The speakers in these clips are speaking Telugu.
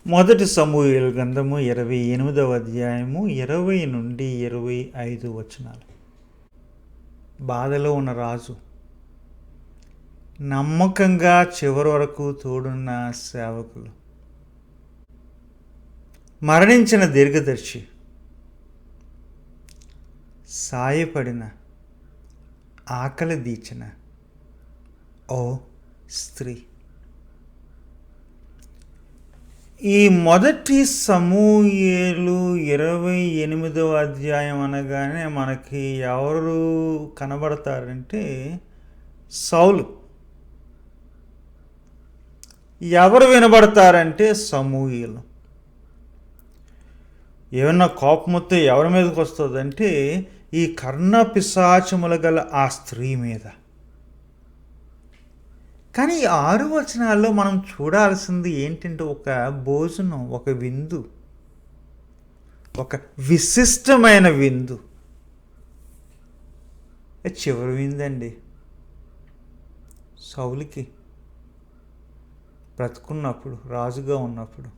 మొదటి సమూయేలు గ్రంథము 28వ అధ్యాయము 20 నుండి 25 వచనాలు. బాధలో ఉన్న రాజు, నమ్మకంగా చివరి వరకు తోడున్న సేవకులు, మరణించిన దీర్ఘదర్శి, సాయపడిన, ఆకలి దీచిన ఓ స్త్రీ. ఈ మొదటి సమూయేలు 28వ అధ్యాయం అనగానే మనకి ఎవరు కనబడతారంటే సౌలు. ఎవరు వినబడతారంటే సమూయేలు. ఏమన్నా కోపం వస్తే ఎవరి మీదకి వస్తుందంటే ఈ కర్ణ పిశాచముల గల ఆ స్త్రీ మీద. కానీ ఈ 6 వచనాల్లో మనం చూడాల్సింది ఏంటంటే ఒక భోజనం, ఒక విందు, ఒక విశిష్టమైన విందు. చివరి విందండి. సౌలుకి బ్రతుకున్నప్పుడు, రాజుగా ఉన్నప్పుడు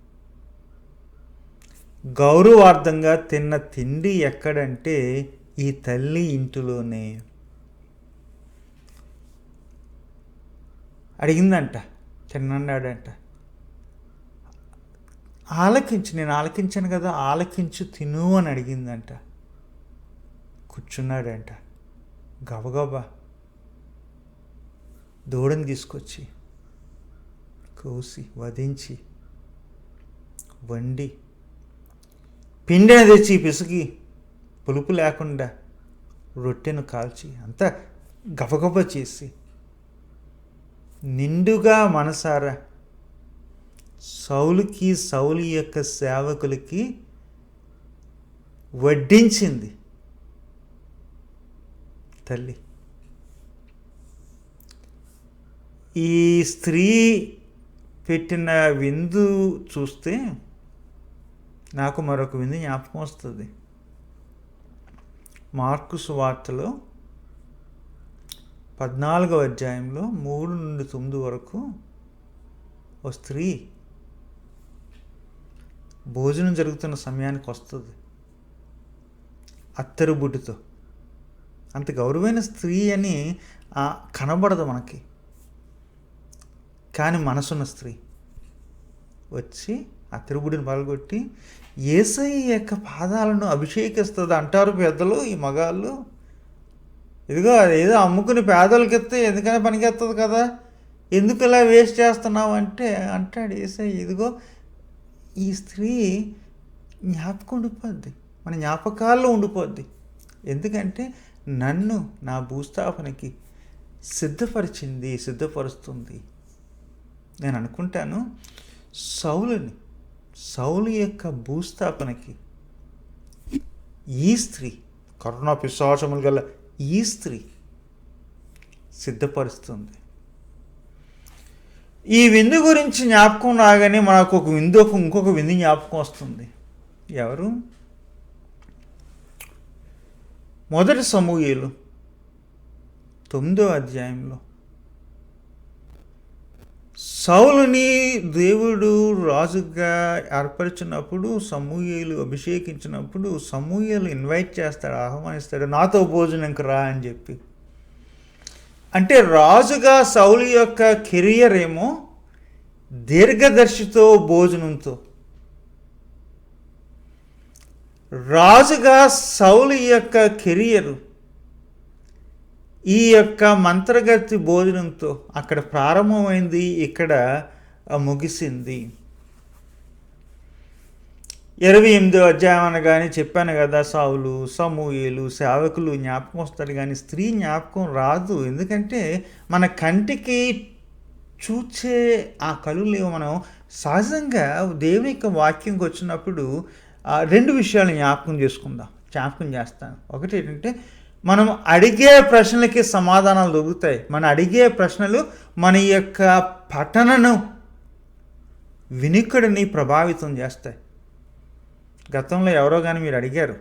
గౌరవార్థంగా తిన్న తిండి ఎక్కడంటే ఈ తల్లి ఇంటిలోనే. అడిగిందంట, తిన్నాడంట. నేను ఆలకించాను కదా, ఆలకించు తిను అని అడిగిందంట. కూర్చున్నాడంట. గబగబా దూడని తీసుకొచ్చి కోసి వధించి వండి పిండిని తెచ్చి పిసికి పులుపు లేకుండా రొట్టెను కాల్చి అంతా గబగబ చేసి నిండుగా మనసారా సౌలుకి, సౌలు యొక్క సేవకులకి వడ్డించింది తల్లి. ఈ స్త్రీ పెట్టిన విందు చూస్తే నాకు మరొక విందు జ్ఞాపకం వస్తుంది. మార్కు సువార్తలో 14వ అధ్యాయంలో 3 నుండి 9 వరకు ఓ స్త్రీ భోజనం జరుగుతున్న సమయానికి వస్తుంది అత్తరు బుడ్డుతో. అంత గౌరవమైన స్త్రీ అని కనబడదు మనకి, కానీ మనసున్న స్త్రీ వచ్చి అత్తరుబుడిని పగలగొట్టి యేసయ్య యొక్క పాదాలను అభిషేకిస్తుంది అంటారు పెద్దలు. ఈ మగాళ్ళు ఇదిగో ఏదో అమ్ముకుని పేదలకి ఎత్తే ఎందుకని పనికెత్తదు కదా, ఎందుకు ఇలా వేస్ట్ చేస్తున్నావు అంటే అంటాడు యేసయ్య. ఇదిగో ఈ స్త్రీ జ్ఞాపకం ఉండిపోద్ది, మన జ్ఞాపకాల్లో ఉండిపోద్ది. ఎందుకంటే నన్ను నా భూస్థాపనకి సిద్ధపరుస్తుంది. నేను అనుకుంటాను సౌలు యొక్క భూస్థాపనకి ఈ స్త్రీ, కరుణా పిశాచములు గల ఈ స్త్రీ సిద్ధపరుస్తుంది. ఈ విందు గురించి జ్ఞాపకం రాగానే మనకు ఇంకొక విందు జ్ఞాపకం వస్తుంది. ఎవరు? మొదటి సమూయేలు 9వ అధ్యాయంలో సౌలుని దేవుడు రాజుగా ఏర్పరిచినప్పుడు, సమూయేలు అభిషేకించినప్పుడు సమూయేలు ఇన్వైట్ చేస్తాడు, ఆహ్వానిస్తాడు, నాతో భోజనంకి రా అని చెప్పి. అంటే రాజుగా సౌలు యొక్క కెరియర్ ఏమో దీర్ఘదర్శితో భోజనంతో, రాజుగా సౌలు యొక్క కెరియరు ఈ యొక్క మంత్రగతి భోజనంతో అక్కడ ప్రారంభమైంది, ఇక్కడ ముగిసింది. 28వ అధ్యాయం అనగానే చెప్పాను కదా, సౌలు, సమూయేలు, సేవకులు జ్ఞాపకం వస్తాడు, కానీ స్త్రీ జ్ఞాపకం రాదు. ఎందుకంటే మన కంటికి చూచే ఆ కళ్ళు లేవు. మనం సహజంగా దేవుని యొక్క వాక్యంకి వచ్చినప్పుడు 2 విషయాలు జ్ఞాపకం చేస్తాను. ఒకటి ఏంటంటే మనం అడిగే ప్రశ్నలకి సమాధానాలు దొరుకుతాయి. మనం అడిగే ప్రశ్నలు మన యొక్క పఠనను, వినికిడిని ప్రభావితం చేస్తాయి. గతంలో ఎవరో కానీ మీరు అడిగారు,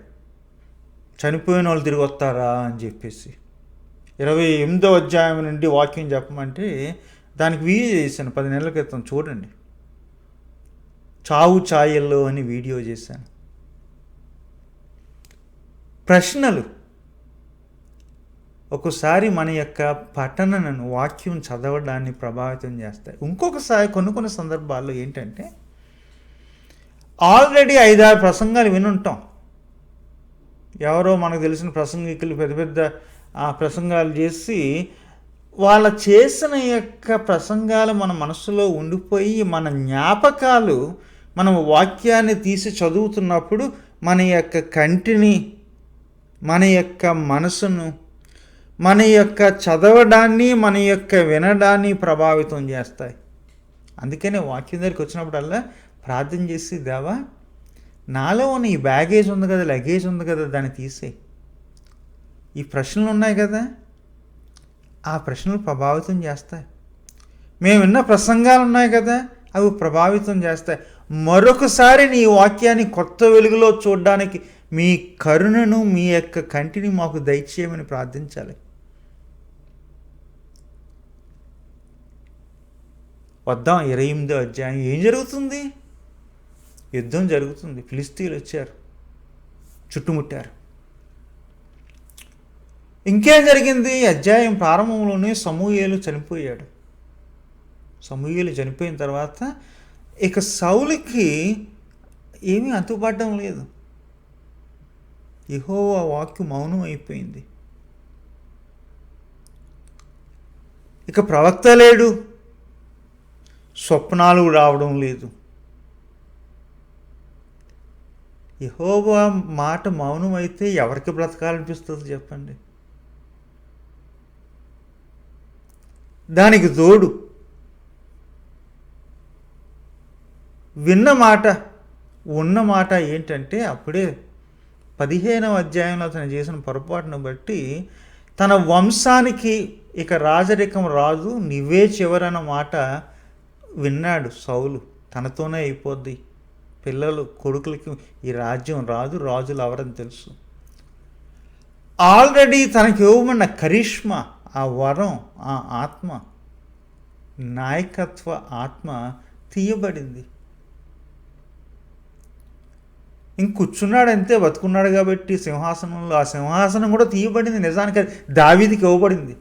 చనిపోయిన వాళ్ళు తిరిగి వస్తారా అని చెప్పేసి. 28వ అధ్యాయం నుండి వాక్యం చెప్పమంటే దానికి వీడియో చేశాను 10 నెలల క్రితం, చూడండి. చావు ఛాయల్లో అని వీడియో చేశాను. ప్రశ్నలు ఒకసారి మన యొక్క పఠనను, వాక్యం చదవడాన్ని ప్రభావితం చేస్తాయి. ఇంకొకసారి కొన్ని సందర్భాల్లో ఏంటంటే, ఆల్రెడీ 5-6 ప్రసంగాలు వినుంటాం. ఎవరో మనకు తెలిసిన ప్రసంగికులు పెద్ద పెద్ద ప్రసంగాలు చేసి, వాళ్ళ చేసిన యొక్క ప్రసంగాలు మన మనసులో ఉండిపోయి, మన జ్ఞాపకాలు మనం వాక్యాన్ని తీసి చదువుతున్నప్పుడు మన యొక్క కంటిని, మన యొక్క మనసును, మన యొక్క చదవడాన్ని, మన యొక్క వినడాన్ని ప్రభావితం చేస్తాయి. అందుకనే వాక్యం దగ్గరికి వచ్చినప్పుడల్లా ప్రార్థన చేసి, దేవా నాలో ఉన్న ఈ బ్యాగేజ్ ఉంది కదా, లగేజ్ ఉంది కదా, దాన్ని తీసేయి. ఈ ప్రశ్నలు ఉన్నాయి కదా, ఆ ప్రశ్నలు ప్రభావితం చేస్తాయి. మేము విన్న ప్రసంగాలు ఉన్నాయి కదా, అవి ప్రభావితం చేస్తాయి. మరొకసారి నీ వాక్యాన్ని కొత్త వెలుగులో చూడడానికి మీ కరుణను, మీ యొక్క కంటిని మాకు దయచేయమని ప్రార్థించాలి. వద్దాం 28వ అధ్యాయం. ఏం జరుగుతుంది? యుద్ధం జరుగుతుంది. ఫిలిస్తీయులు వచ్చారు, చుట్టుముట్టారు. ఇంకేం జరిగింది? అధ్యాయం ప్రారంభంలోనే సమూయేలు చనిపోయాడు. సమూయేలు చనిపోయిన తర్వాత ఇక సౌలుకి ఏమీ అంతుపడడం లేదు. యెహోవా వాక్కు మౌనం అయిపోయింది. ఇక ప్రవక్త లేడు, స్వప్నాలు రావడం లేదు. యెహోవా మాట మౌనం అయితే ఎవరికి బ్రతకాలనిపిస్తుంది చెప్పండి? దానికి తోడు విన్న మాట, ఉన్న మాట ఏంటంటే, అప్పుడే 15వ అధ్యాయంలో అతను చేసిన పొరపాటును బట్టి తన వంశానికి ఇక రాజరికం రాదు, నువ్వే చివరన్న మాట విన్నాడు సౌలు. తనతోనే అయిపోద్ది, పిల్లలు కొడుకులకి ఈ రాజ్యం రాదు, రాజులు ఎవరని తెలుసు. ఆల్రెడీ తనకి ఇవ్వమన్న కరిష్మా, ఆ వరం, ఆ ఆత్మ, నాయకత్వ ఆత్మ తీయబడింది. కూర్చున్నాడంతే, బతుకున్నాడు కాబట్టి సింహాసనంలో. ఆ సింహాసనం కూడా తీయబడింది. నిజానికి దావీదుకి ఇవ్వబడింది.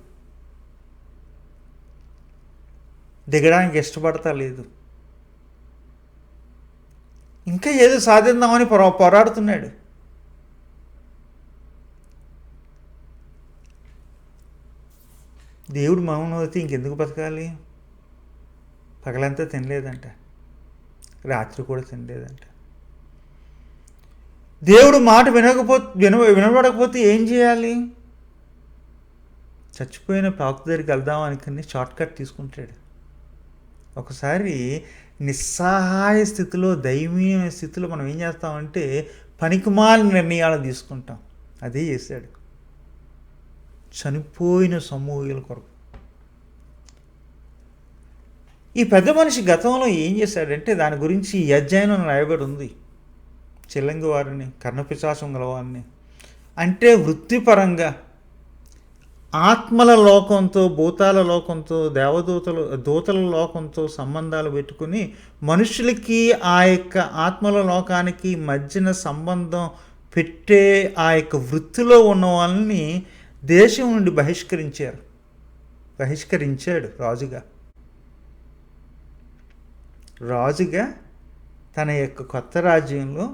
దిగడానికి ఇష్టపడతా లేదు. ఇంకా ఏదో సాధిద్దామని పోరాడుతున్నాడు. దేవుడు మౌనం అయితే ఇంకెందుకు బతకాలి? పగలంతా తినలేదంట, రాత్రి కూడా తినలేదంట. దేవుడు మాట వినబడకపోతే ఏం చేయాలి? చచ్చిపోయిన ప్రవక్త దగ్గరికి వెళ్దాం అనుకుని షార్ట్ కట్ తీసుకుంటాడు. ఒకసారి నిస్సహాయ స్థితిలో, దైవీయ స్థితిలో మనం ఏం చేస్తామంటే పనికిమాలిన నిర్ణయాలు తీసుకుంటాం. అదే చేశాడు చనిపోయిన సమూయేలు కొరకు. ఈ పెద్ద మనిషి గతంలో ఏం చేశాడంటే దాని గురించి ఈ అధ్యాయంలో రాయబడి ఉంది. చిల్లంగి వారిని, కర్ణపిశాచం గలవారిని, అంటే వృత్తిపరంగా ఆత్మల లోకంతో, భూతాల లోకంతో, దూతల లోకంతో సంబంధాలు పెట్టుకుని మనుషులకి ఆ యొక్క ఆత్మల లోకానికి మధ్యన సంబంధం పెట్టే ఆ యొక్క వృత్తిలో ఉన్న వాళ్ళని దేశం నుండి బహిష్కరించాడు రాజుగా తన యొక్క కొత్త రాజ్యంలో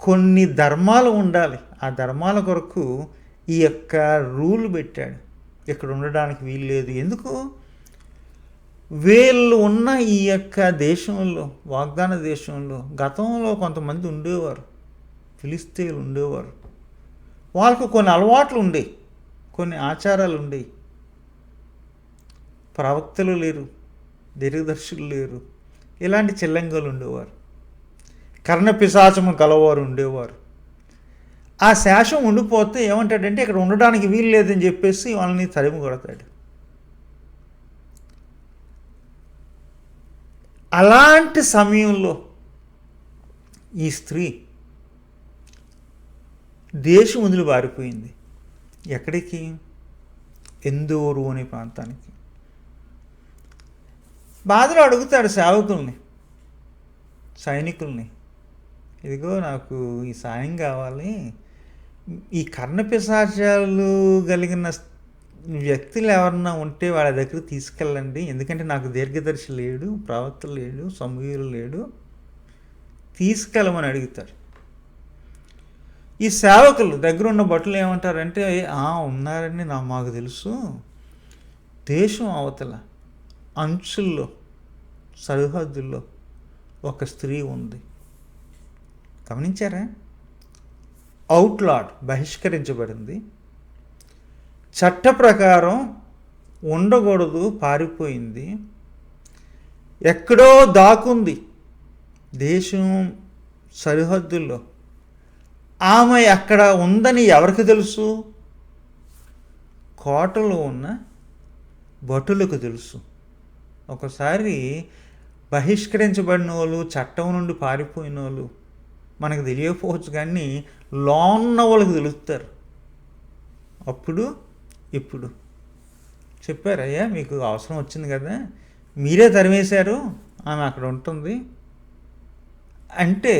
కొన్ని ధర్మాలు ఉండాలి. ఆ ధర్మాల కొరకు ఈ యొక్క రూల్ పెట్టాడు. ఇక్కడ ఉండడానికి వీలు లేదు. ఎందుకు? వీళ్ళు ఉన్న ఈ యొక్క దేశంలో, వాగ్దాన దేశంలో గతంలో కొంతమంది ఉండేవారు, ఫిలిస్తీయులు ఉండేవారు. వాళ్ళకు కొన్ని అలవాట్లు ఉండేవి, కొన్ని ఆచారాలు ఉండేవి. ప్రవక్తలు లేరు, దీర్ఘదర్శులు లేరు, ఇలాంటి చిల్లంగలు ఉండేవారు, కర్ణపిశాచము గలవారు ఉండేవారు. ఆ శేషం ఉండిపోతే ఏమంటాడంటే ఇక్కడ ఉండడానికి వీలు లేదని చెప్పేసి వాళ్ళని తరిమి కొడతాడు. అలాంటి సమయంలో ఈ స్త్రీ దేశం వదిలి పారిపోయింది. ఎక్కడికి? ఎందోరు అనే ప్రాంతానికి. బాధలో అడుగుతాడు సేవకుల్ని, సైనికుల్ని, ఇదిగో నాకు ఈ సాయం కావాలి, ఈ కర్ణపిశాచాలు కలిగిన వ్యక్తులు ఎవరన్నా ఉంటే వాళ్ళ దగ్గర తీసుకెళ్ళండి, ఎందుకంటే నాకు దీర్ఘదర్శి లేడు, ప్రవక్త లేడు, సమూయేలు లేడు, తీసుకెళ్ళమని అడుగుతారు. ఈ సేవకులు దగ్గర ఉన్న భటులు ఏమంటారంటే, ఉన్నారని మాకు తెలుసు, దేశం అవతల అంచుల్లో సరిహద్దుల్లో ఒక స్త్రీ ఉంది, గమనించారా? అవుట్లాడ్, బహిష్కరించబడింది, చట్ట ప్రకారం ఉండకూడదు, పారిపోయింది, ఎక్కడో దాకుంది దేశం సరిహద్దుల్లో. ఆమె అక్కడ ఉందని ఎవరికి తెలుసు? కోటలో ఉన్న భటులకు తెలుసు. ఒకసారి బహిష్కరించబడిన వాళ్ళు, చట్టం నుండి పారిపోయిన వాళ్ళు మనకు తెలియకపోవచ్చు, కానీ లోన్న వాళ్ళకి తెలుస్తారు. అప్పుడు ఇప్పుడు చెప్పారయ్యా, మీకు అవసరం వచ్చింది కదా, మీరే తరిమేశారు, ఆమె అక్కడ ఉంటుంది అంటే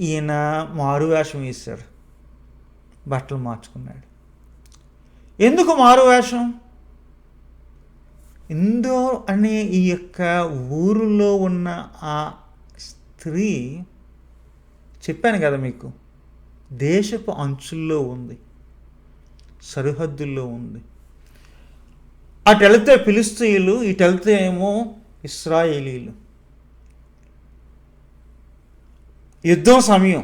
ఈయన మారువేషం వేశాడు, బట్టలు మార్చుకున్నాడు. ఎందుకు మారువేషం? ఇందో అనే ఈ యొక్క ఊరిలో ఉన్న ఆ స్త్రీ, చెప్పాను కదా మీకు, దేశపు అంచుల్లో ఉంది, సరిహద్దుల్లో ఉంది. అటు వెళితే ఫిలిష్తీయులు, ఇటు వెళితే ఏమో ఇశ్రాయేలీలు. యుద్ధం సమయం,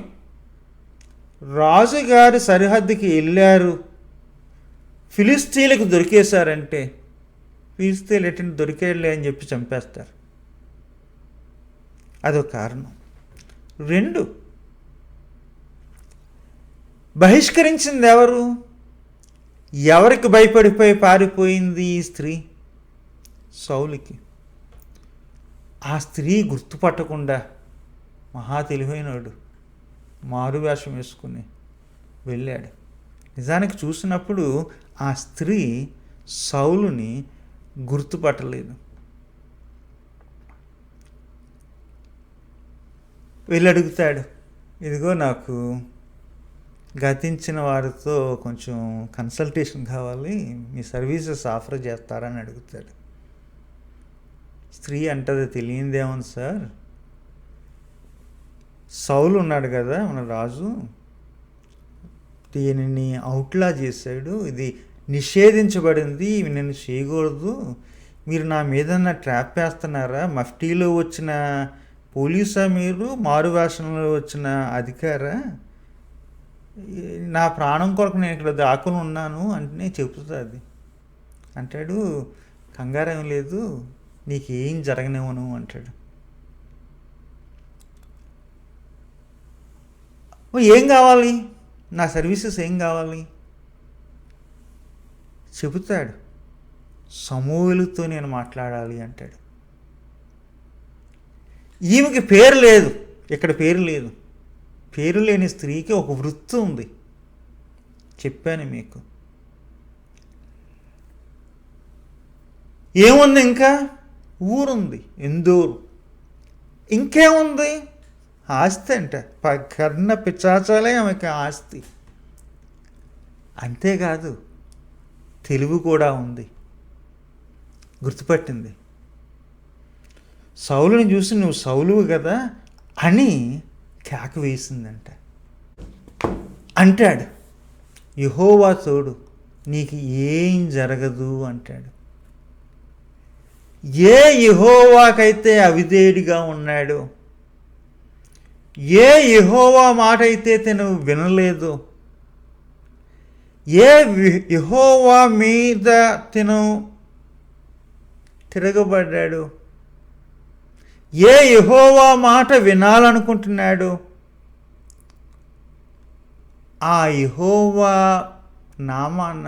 రాజుగారి సరిహద్దుకి వెళ్ళారు, ఫిలిష్తీయులకు దొరికేశారంటే ఫిలిష్తీయులు ఎటువంటి దొరికేళ్ళే అని చెప్పి చంపేస్తారు. అదొక కారణం. 2, బహిష్కరించింది ఎవరు? ఎవరికి భయపడిపోయి పారిపోయింది ఈ స్త్రీ? సౌలుకి. ఆ స్త్రీ గుర్తుపట్టకుండా మహా తెలివైనడు మారువేషం వేసుకుని వెళ్ళాడు. నిజానికి చూసినప్పుడు ఆ స్త్రీ సౌలుని గుర్తుపట్టలేదు. వెళ్ళి అడుగుతాడు, ఇదిగో నాకు గతించిన వారితో కొంచెం కన్సల్టేషన్ కావాలి, మీ సర్వీసెస్ ఆఫర్ చేస్తారని అడుగుతాడు. స్త్రీ అంటది, తెలియందేమని సార్, సౌలు ఉన్నాడు కదా మన రాజు, దీనిని అవుట్లా చేశాడు, ఇది నిషేధించబడింది, ఇవి నేను చేయకూడదు, మీరు నా మీద ట్రాప్ వేస్తున్నారా? మఫ్టీలో వచ్చిన పోలీసా మీరు, మారువేషంలో వచ్చిన అధికారా? నా ప్రాణం కొరకు నేను ఇక్కడ దాక్కుని ఉన్నాను అంటే చెబుతుంది. అంటాడు, కంగారేం లేదు, నీకేం జరగనివ్వను అంటాడు. ఏం కావాలి, నా సర్వీసెస్ ఏం కావాలి చెబుతాడు. సమూయేలుతో నేను మాట్లాడాలి అంటాడు. ఈమెకి పేరు లేదు, ఇక్కడ పేరు లేదు. పేరు లేని స్త్రీకి ఒక వృత్తి ఉంది, చెప్పాను మీకు. ఏముంది? ఇంకా ఊరుంది, ఎందూరు. ఇంకేముంది? ఆస్తి అంట, కర్ణ పిశాచాలే ఆమెకి ఆస్తి. అంతేకాదు, తెలివి కూడా ఉంది. గుర్తుపట్టింది. సౌలుని చూసి నువ్వు సౌలువు కదా అని కేక వేసిందంట. అంటాడు, యెహోవా తోడు, నీకు ఏం జరగదు అంటాడు. ఏ యెహోవాకైతే అవిధేయుడిగా ఉన్నాడో, ఏ యెహోవా మాట అయితే తను వినలేదు, ఏ యెహోవా మీద తను తిరగబడ్డాడు, ఏ యెహోవా మాట వినాలనుకుంటున్నాడు, ఆ యెహోవా నామాన్న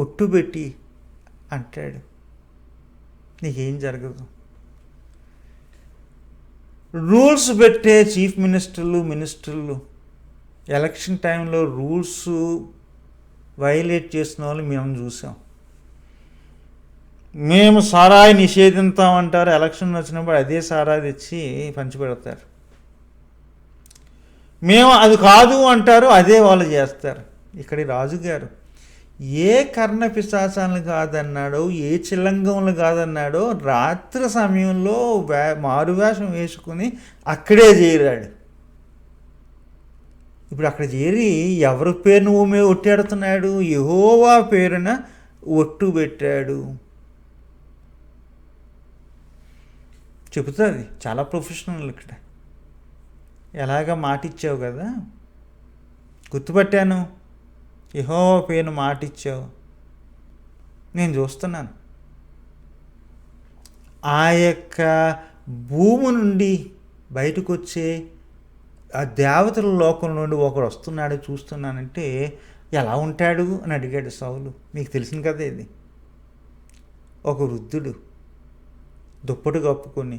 ఒట్టుబెట్టి అంటాడు, నీకేం జరగదు. రూల్స్ పెట్టే చీఫ్ మినిస్టర్లు ఎలక్షన్ టైంలో రూల్స్ వైలేట్ చేసిన వాళ్ళు మేము చూసాం. మేము సారాయి నిషేధిస్తామంటారు, ఎలక్షన్ వచ్చినప్పుడు అదే సారాయి తెచ్చి పంచిపెడతారు. మేము అది కాదు అంటారు, అదే వాళ్ళు చేస్తారు. ఇక్కడి రాజుగారు ఏ కర్ణ పిశాచాలను కాదన్నాడో, ఏ చిల్లంగములు కాదన్నాడో, రాత్రి సమయంలో మారువేషం వేసుకుని అక్కడే చేరాడు. ఇప్పుడు అక్కడ చేరి ఎవరి పేరును ఒట్టాడుతున్నాడు? యెహోవా పేరున ఒట్టు పెట్టాడు. చెబుతుంది చాలా ప్రొఫెషనల్. ఇక్కడ ఎలాగ మాటిచ్చావు కదా, గుర్తుపట్టాను, యెహోవా పేరును మాటిచ్చావు, నేను చూస్తున్నాను. ఆ యొక్క భూమి నుండి బయటకు వచ్చే ఆ దేవతల లోకం నుండి ఒకడు వస్తున్నాడు, చూస్తున్నానంటే ఎలా ఉంటాడు అని అడిగాడు సౌలు. మీకు తెలిసింది కదా ఇది. ఒక వృద్ధుడు దుప్పటి కప్పుకొని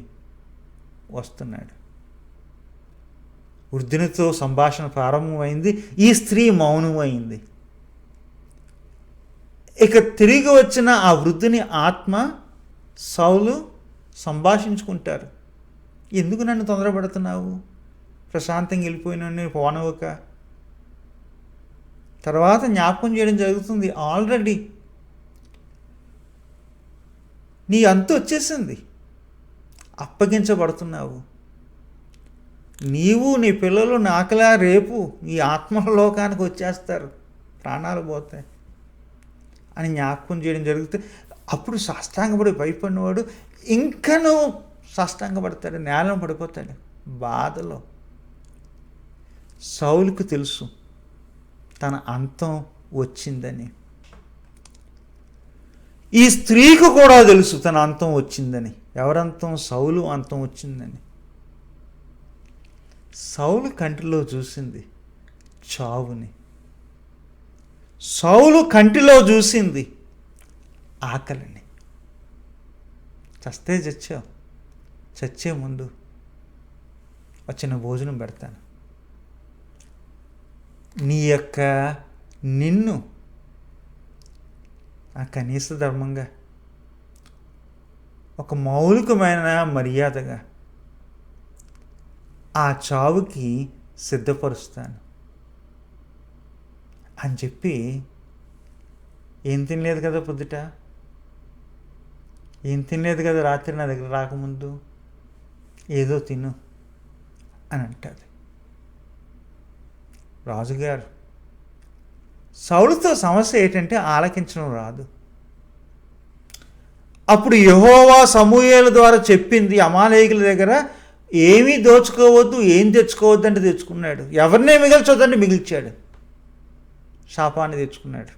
వస్తున్నాడు. వృద్ధునితో సంభాషణ ప్రారంభమైంది. ఈ స్త్రీ మౌనమైంది. ఇక తిరిగి వచ్చిన ఆ వృద్ధుని ఆత్మ సౌలు సంభాషించుకుంటారు. ఎందుకు నన్ను తొందరపడుతున్నావు? ప్రశాంతంగా వెళ్ళిపోయినా నేను పోనవక. తర్వాత జ్ఞాపకం చేయడం జరుగుతుంది. ఆల్రెడీ నీ అంతు వచ్చేసింది, అప్పగించబడుతున్నావు. నీవు నీ పిల్లలు నాకలా రేపు ఈ ఆత్మల లోకానికి వచ్చేస్తారు, ప్రాణాలు పోతాయి అని జ్ఞాపకం చేయడం జరుగుతుంది. అప్పుడు సాష్టాంగపడి భయపడినవాడు ఇంకనూ సాష్టాంగపడతాడు, నేలను పడిపోతాడు బాధలో. సౌలుకు తెలుసు తన అంతం వచ్చిందని. ఈ స్త్రీకి కూడా తెలుసు తన అంతం వచ్చిందని. ఎవరంతం? సౌలు అంతం వచ్చిందని. సౌలు కంటిలో చూసింది చావుని. సౌలు కంటిలో చూసింది ఆకలిని. చస్తే చచ్చావు, చచ్చే ముందు వచ్చిన భోజనం పెడతాను. నీ యొక్క నిన్ను ఆ కనీస ధర్మంగా, ఒక మౌలికమైన మర్యాదగా ఆ చావుకి సిద్ధపరుస్తాను అని చెప్పి, ఏం తినలేదు కదా పొద్దుట, ఏం తినలేదు కదా రాత్రి నా దగ్గర రాకముందు, ఏదో తిను అని అంటారు రాజుగారు. సౌలుతో సమస్య ఏంటంటే ఆలకించడం రాదు. అప్పుడు యెహోవా సమూయేలు ద్వారా చెప్పింది, అమాలేకుల దగ్గర ఏమీ దోచుకోవద్దు, ఏం తెచ్చుకోవద్దు అంటే తెచ్చుకున్నాడు. ఎవరినే మిగిల్చొద్దంటే మిగిల్చాడు, శాపాన్ని తెచ్చుకున్నాడు.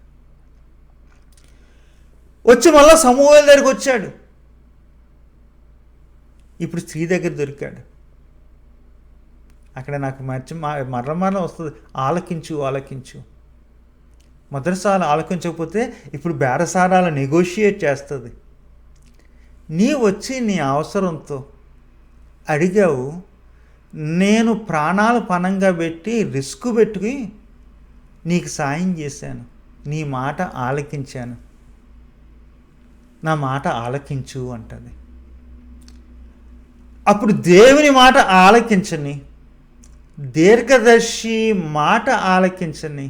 వచ్చి మళ్ళా సమూయేలు దగ్గరికి వచ్చాడు. ఇప్పుడు స్త్రీ దగ్గర దొరికాడు. అక్కడ నాకు మరల వస్తుంది, ఆలకించు ఆలకించు. మొదటిసారి ఆలకించకపోతే ఇప్పుడు బేరసారాలు నెగోషియేట్ చేస్తుంది. నీ వచ్చి నీ అవసరంతో అడిగావు, నేను ప్రాణాలు పణంగా పెట్టి రిస్క్ పెట్టుకుని నీకు సాయం చేశాను, నీ మాట ఆలకించాను, నా మాట ఆలకించు అంటది. అప్పుడు దేవుని మాట ఆలకించని, దీర్ఘదర్శి మాట ఆలకించని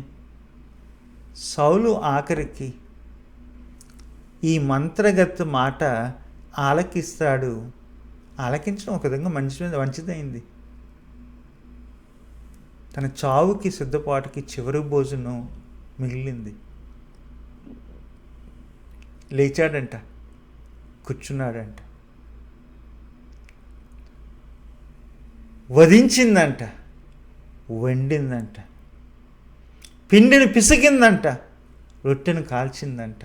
సౌలు ఆఖరికి ఈ మంత్రగత్తు మాట ఆలకిస్తాడు. ఆలకించడం ఒక విధంగా మంచిదైంది. తన చావుకి సిద్ధపాటుకి చివరి భోజనం మిగిలింది. లేచాడంట, కూర్చున్నాడంట, వధించిందంట, వండిందంట, పిండిని పిసికిందంట, రొట్టెను కాల్చిందంట,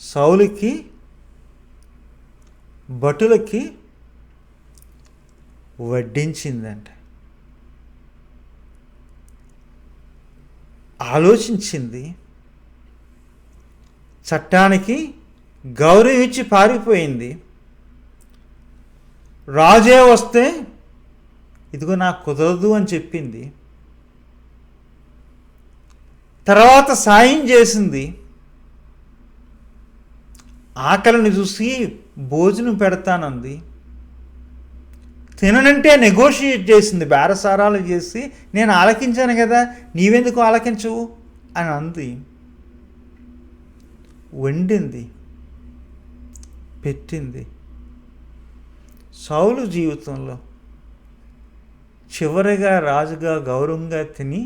సౌలుకి భటులకి వడ్డించిందంట. ఆలోచించింది, చట్టానికి గౌరవం ఇచ్చి పారిపోయింది. రాజే వస్తే ఇదిగో నాకు కుదరదు అని చెప్పింది. తర్వాత సాయం చేసింది. ఆకలిని చూసి భోజనం పెడతానంది. తిననంటే నెగోషియేట్ చేసింది, బేరసారాలు చేసి, నేను ఆలకించాను కదా, నీవెందుకు ఆలకించవు అని అంది. వండింది, పెట్టింది. సౌలు జీవితంలో చివరిగా రాజుగా గౌరవంగా తిని,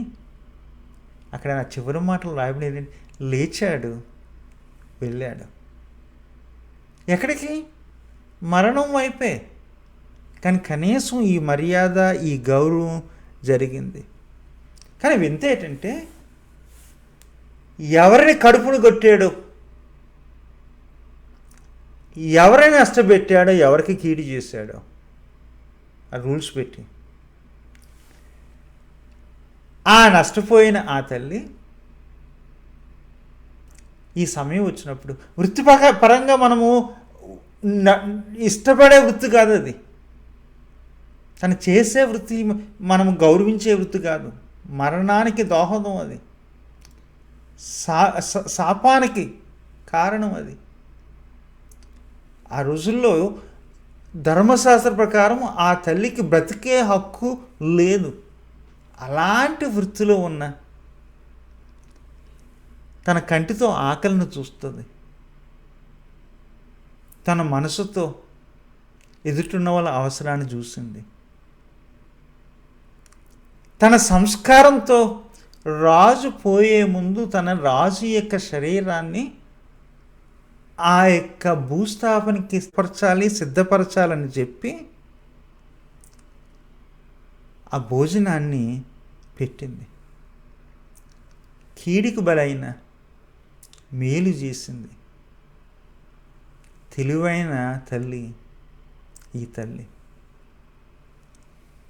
అక్కడ నా చివరి మాటలు రాయబడి, లేచాడు, వెళ్ళాడు. ఎక్కడికి? మరణం వైపే. కానీ కనీసం ఈ మర్యాద, ఈ గౌరవం జరిగింది. కానీ వింత ఏంటంటే, ఎవరిని కడుపును కొట్టాడో, ఎవరిని నష్టపెట్టాడో, ఎవరికి కీడు చేశాడో ఆ రూల్స్ పెట్టి, ఆ నష్టపోయిన ఆ తల్లి ఈ సమయం వచ్చినప్పుడు, వృత్తి పరంగా మనము ఇష్టపడే వృత్తి కాదు అది, తను చేసే వృత్తి, మనము గౌరవించే వృత్తి కాదు, మరణానికి దోహదం అది, శాపానికి కారణం అది. ఆ రోజుల్లో ధర్మశాస్త్ర ప్రకారం ఆ తల్లికి బ్రతికే హక్కు లేదు. అలాంటి వృత్తిలో ఉన్న తన కంటితో ఆకలిని చూస్తుంది, తన మనసుతో ఎదుటిన్న వాళ్ళ అవసరాన్ని చూసింది, తన సంస్కారంతో రాజు పోయే ముందు తన రాజు యొక్క శరీరాన్ని ఆ యొక్క భూస్థాపనకి సిద్ధపరచాలని చెప్పి ఆ భోజనాన్ని పెట్టింది. కీడికి బలైన మేలు చేసింది. తెలివైన తల్లి ఈ తల్లి.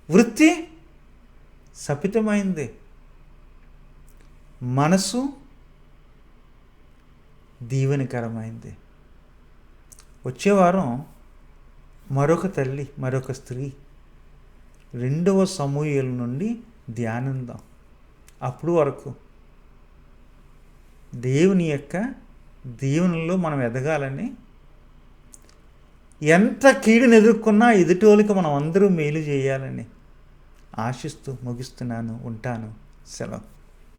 వృత్తి శపితమైంది, మనసు దీవెనకరమైంది. వచ్చే వారం మరొక తల్లి, మరొక స్త్రీ 2వ సమూయేలు నుండి ధ్యానిద్దాం. అప్పుడు వరకు దేవుని యొక్క దీవెనలో మనం ఎదగాలని, ఎంత కీడుని ఎదుర్కొన్నా ఎదుటోళ్ళకి మనం అందరూ మేలు చేయాలని ఆశిస్తూ ముగిస్తున్నాను. ఉంటాను. సెలవు.